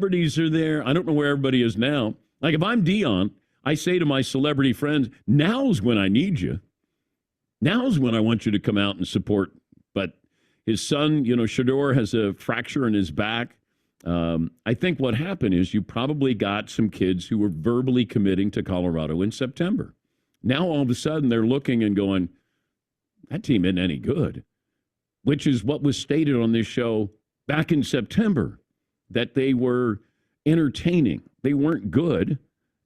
Celebrities are there. I don't know where everybody is now. Like if I'm Deion, I say to my celebrity friends, now's when I need you. Now's when I want you to come out and support. But his son, Shador has a fracture in his back. I think what happened is you probably got some kids who were verbally committing to Colorado in September. Now all of a sudden they're looking and going, that team isn't any good, which is what was stated on this show back in September, that they were entertaining. They weren't good,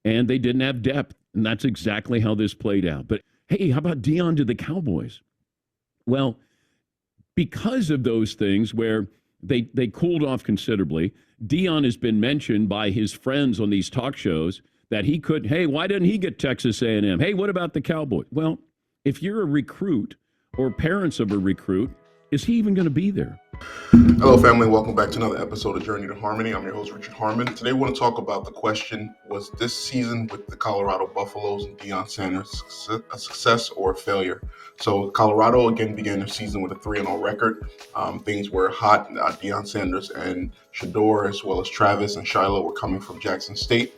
and they didn't have depth, and that's exactly how this played out. But, hey, how about Deion to the Cowboys? Well, because of those things where they cooled off considerably, Deion has been mentioned by his friends on these talk shows that he could, hey, why didn't he get Texas A&M? Hey, what about the Cowboys? Well, if you're a recruit or parents of a recruit, is he even going to be there? Hello, family. Welcome back to another episode of Journey to Harmony. I'm your host, Richard Harmon. Today, we want to talk about the question, was this season with the Colorado Buffaloes and Deion Sanders a success or a failure? So, Colorado, again, began their season with a 3-0 record. Things were hot. Deion Sanders and Shador, as well as Travis and Shiloh, were coming from Jackson State.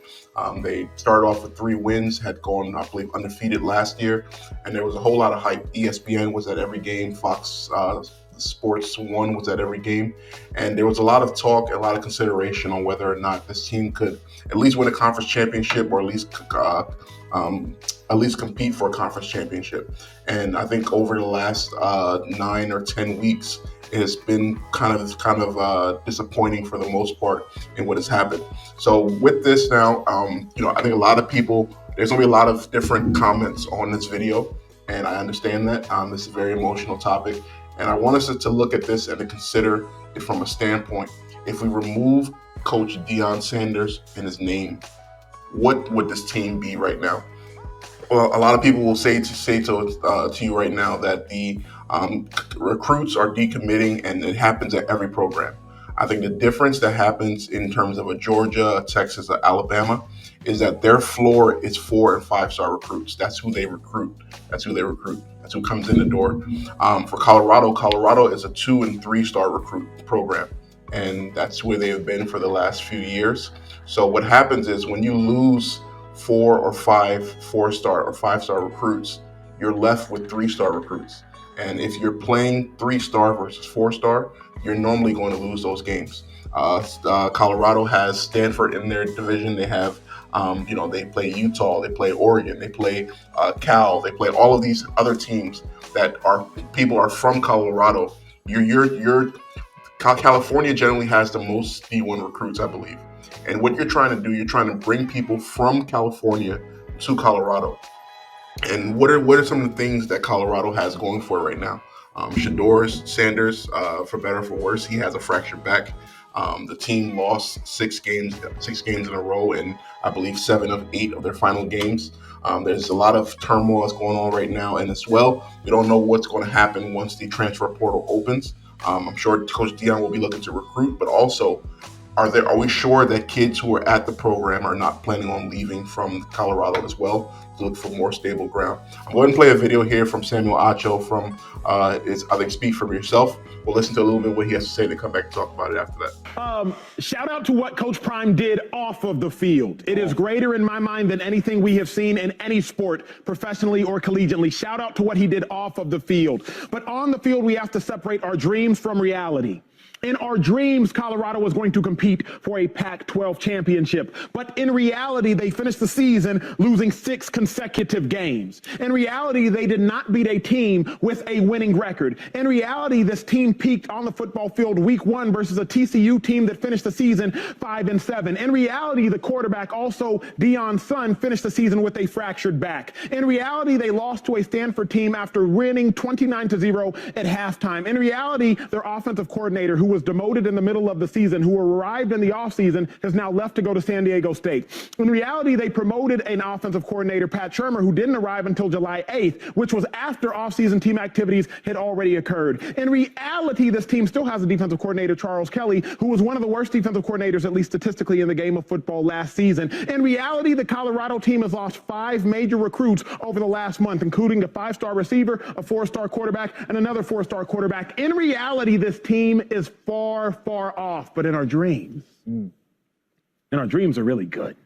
They started off with 3 wins, had gone, I believe, undefeated last year, and there was a whole lot of hype. ESPN was at every game. Fox Sports 1 was at every game, and there was a lot of talk, a lot of consideration on whether or not this team could at least win a conference championship, or at least compete for a conference championship. And I think over the last 9 or 10 weeks, it has been kind of disappointing for the most part in what has happened. So with this now, I think a lot of people, there's going to be a lot of different comments on this video, and I understand that this is a very emotional topic. And I want us to look at this and to consider it from a standpoint. If we remove Coach Deion Sanders and his name, what would this team be right now? Well, a lot of people will say to you right now that the recruits are decommitting, and it happens at every program. I think the difference that happens in terms of a Georgia, a Texas, a Alabama is that their floor is 4- and 5-star recruits. That's who they recruit. That's who comes in the door. For Colorado is a 2- and 3-star recruit program, and that's where they have been for the last few years. So what happens is when you lose 4 or 5 4-star or 5-star recruits, you're left with 3-star recruits. And if you're playing 3-star versus 4-star, you're normally going to lose those games. Colorado has Stanford in their division. They have, they play Utah, they play Oregon, they play Cal, they play all of these other teams that people are from Colorado. California generally has the most D1 recruits, I believe. And what you're trying to do, you're trying to bring people from California to Colorado. And what are some of the things that Colorado has going for it right now? Shador Sanders, for better or for worse, he has a fractured back. The team lost 6 games in a row, and I believe 7 of 8 of their final games. There's a lot of turmoil that's going on right now, and as well, we don't know what's going to happen once the transfer portal opens. I'm sure Coach Deion will be looking to recruit, but also, are we sure that kids who are at the program are not planning on leaving from Colorado as well to look for more stable ground? I'm going to play a video here from Samuel Acho from I think Speak For Yourself. We'll listen to a little bit what he has to say, then come back and talk about it after that. Shout out to what Coach Prime did off of the field. It is greater in my mind than anything we have seen in any sport, professionally or collegiately. Shout out to what he did off of the field. But on the field, we have to separate our dreams from reality. In our dreams, Colorado was going to compete for a Pac-12 championship. But in reality, they finished the season losing 6 consecutive games. In reality, they did not beat a team with a winning record. In reality, this team peaked on the football field week 1 versus a TCU team that finished the season 5-7. In reality, the quarterback, also Deion's son, finished the season with a fractured back. In reality, they lost to a Stanford team after winning 29-0 at halftime. In reality, their offensive coordinator, who was demoted in the middle of the season, who arrived in the offseason, has now left to go to San Diego State. In reality, they promoted an offensive coordinator, Pat Shermer, who didn't arrive until July 8th, which was after offseason team activities had already occurred. In reality, this team still has a defensive coordinator, Charles Kelly, who was one of the worst defensive coordinators, at least statistically, in the game of football last season. In reality, the Colorado team has lost 5 major recruits over the last month, including a 5-star receiver, a 4-star quarterback, and another 4-star quarterback. In reality, this team is far, far off, but in our dreams, And our dreams are really good.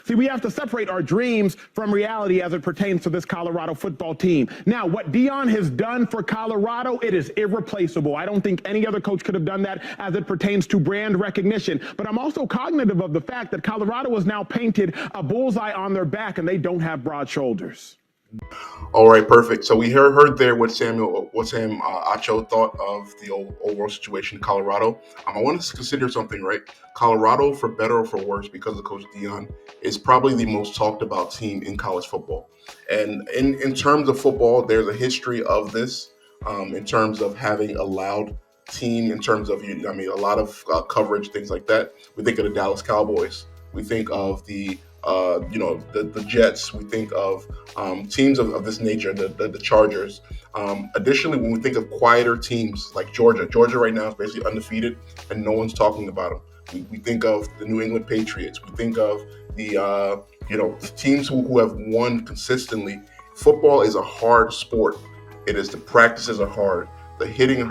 See, we have to separate our dreams from reality as it pertains to this Colorado football team. Now, what Deion has done for Colorado, it is irreplaceable. I don't think any other coach could have done that as it pertains to brand recognition. But I'm also cognitive of the fact that Colorado has now painted a bullseye on their back, and they don't have broad shoulders. All right, perfect. So we heard there what Sam Acho thought of the overall situation in Colorado. I want us to consider something, right? Colorado, for better or for worse, because of Coach Deion, is probably the most talked about team in college football. And in terms of football, there's a history of this in terms of having a loud team, in terms of, a lot of coverage, things like that. We think of the Dallas Cowboys. We think of the Jets. We think of teams of this nature, the Chargers. Additionally, when we think of quieter teams like Georgia right now is basically undefeated, and no one's talking about them. We think of the New England Patriots. We think of the teams who have won consistently. Football is a hard sport. The practices are hard. The hitting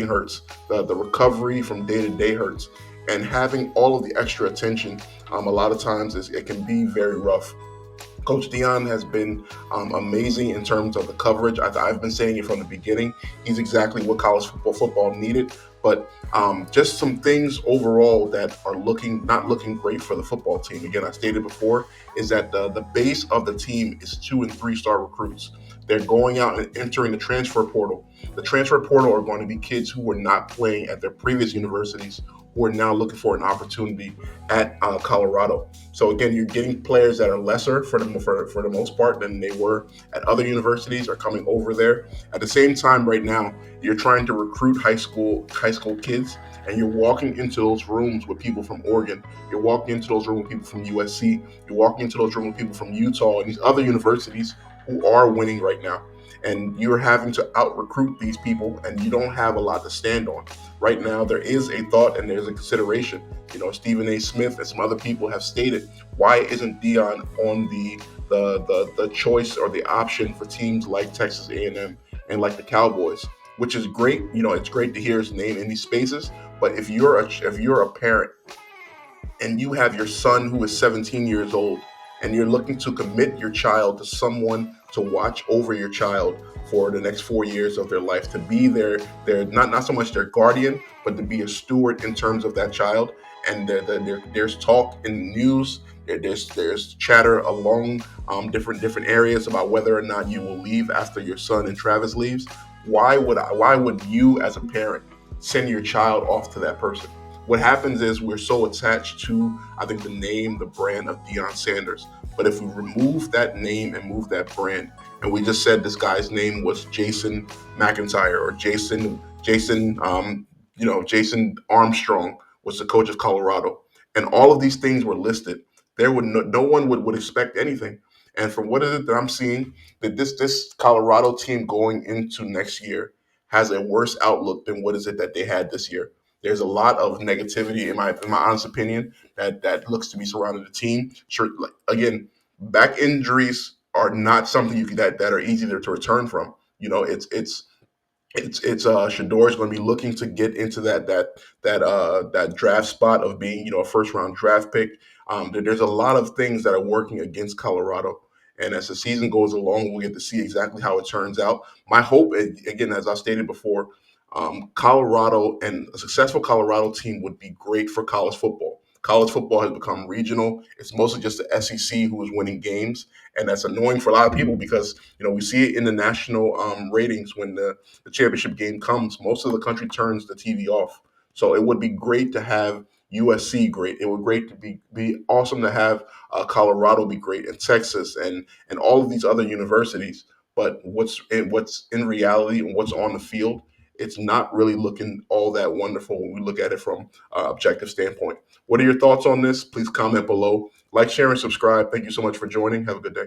hurts. The recovery from day to day hurts. And having all of the extra attention, a lot of times it can be very rough. Coach Deion has been amazing in terms of the coverage. I've been saying it from the beginning. He's exactly what college football needed. But just some things overall that are not looking great for the football team. Again, I stated before, is that the base of the team is 2 and 3 star recruits. They're going out and entering the transfer portal. The transfer portal are going to be kids who were not playing at their previous universities, who are now looking for an opportunity at Colorado. So again, you're getting players that are lesser for the most part than they were at other universities are coming over there. At the same time, right now, you're trying to recruit high school kids, and you're walking into those rooms with people from Oregon. You're walking into those rooms with people from USC. You're walking into those rooms with people from Utah and these other universities who are winning right now. And you're having to out-recruit these people, and you don't have a lot to stand on. Right now, there is a thought and there's a consideration. Stephen A. Smith and some other people have stated, why isn't Deion on the choice or the option for teams like Texas A&M and like the Cowboys? Which is great. It's great to hear his name in these spaces. But if you're a parent and you have your son who is 17 years old, and you're looking to commit your child to someone to watch over your child for the next 4 years of their life, to be their not so much their guardian, but to be a steward in terms of that child. And there's talk in the news, there's chatter along different areas about whether or not you will leave after your son and Travis leaves. Why would you as a parent send your child off to that person? What happens is we're so attached to, I think, the name, the brand of Deion Sanders. But if we remove that name and move that brand, and we just said this guy's name was Jason McIntyre or Jason Armstrong was the coach of Colorado, and all of these things were listed, there would no one would expect anything. And from what is it that I'm seeing, that this Colorado team going into next year has a worse outlook than what is it that they had this year. There's a lot of negativity, in my honest opinion, that looks to be surrounding the team. Sure, again, back injuries are not something that are easy to return from. Shador is going to be looking to get into that draft spot of being a first round draft pick. There's a lot of things that are working against Colorado. And as the season goes along, we'll get to see exactly how it turns out. My hope, again, as I stated before, Colorado and a successful Colorado team would be great for college football. College football has become regional. It's mostly just the SEC who is winning games, and that's annoying for a lot of people because we see it in the national ratings when the championship game comes. Most of the country turns the TV off. So it would be great to have USC great. It would great to be awesome to have Colorado be great, and Texas and all of these other universities. But what's in reality and what's on the field, it's not really looking all that wonderful when we look at it from an objective standpoint. What are your thoughts on this? Please comment below. Like, share, and subscribe. Thank you so much for joining. Have a good day.